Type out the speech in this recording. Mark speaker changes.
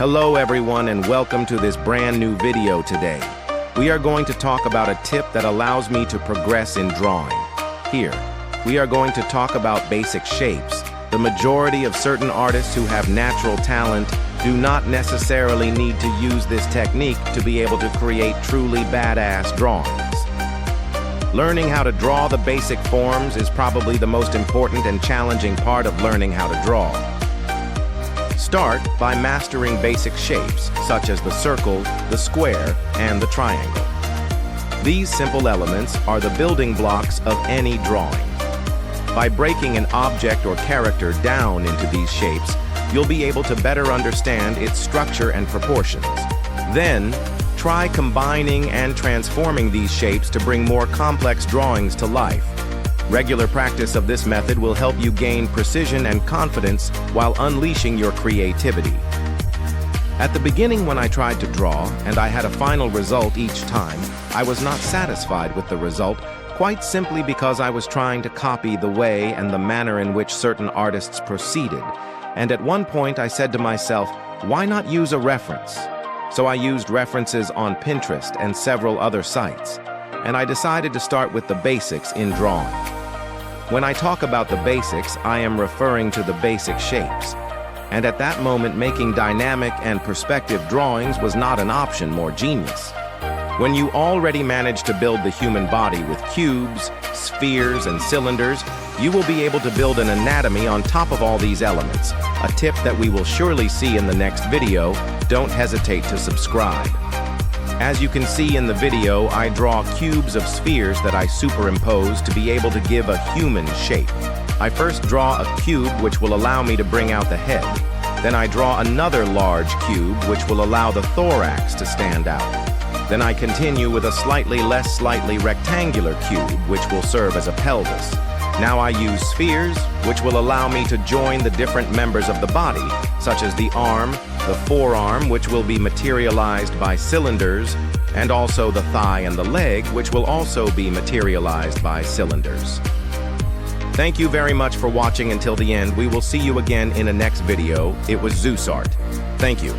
Speaker 1: Hello everyone and welcome to this brand new video today. We are going to talk about a tip that allows me to progress in drawing. Here, we are going to talk about basic shapes. The majority of certain artists who have natural talent do not necessarily need to use this technique to be able to create truly badass drawings. Learning how to draw the basic forms is probably the most important and challenging part of learning how to draw. Start by mastering basic shapes, such as the circle, the square, and the triangle. These simple elements are the building blocks of any drawing. By breaking an object or character down into these shapes, you'll be able to better understand its structure and proportions. Then, try combining and transforming these shapes to bring more complex drawings to life. Regular practice of this method will help you gain precision and confidence while unleashing your creativity. At the beginning, when I tried to draw and I had a final result each time, I was not satisfied with the result, quite simply because I was trying to copy the way and the manner in which certain artists proceeded. And at one point I said to myself, why not use a reference? So I used references on Pinterest and several other sites, and I decided to start with the basics in drawing. When I talk about the basics, I am referring to the basic shapes. And at that moment, making dynamic and perspective drawings was not an option, more genius. When you already manage to build the human body with cubes, spheres, and cylinders, you will be able to build an anatomy on top of all these elements, a tip that we will surely see in the next video. Don't hesitate to subscribe. As you can see in the video, I draw cubes of spheres that I superimpose to be able to give a human shape. I first draw a cube which will allow me to bring out the head. Then I draw another large cube which will allow the thorax to stand out. Then I continue with a slightly rectangular cube which will serve as a pelvis. Now I use spheres, which will allow me to join the different members of the body, such as the arm, the forearm, which will be materialized by cylinders, and also the thigh and the leg, which will also be materialized by cylinders. Thank you very much for watching until the end. We will see you again in a next video. It was Zeus Art. Thank you.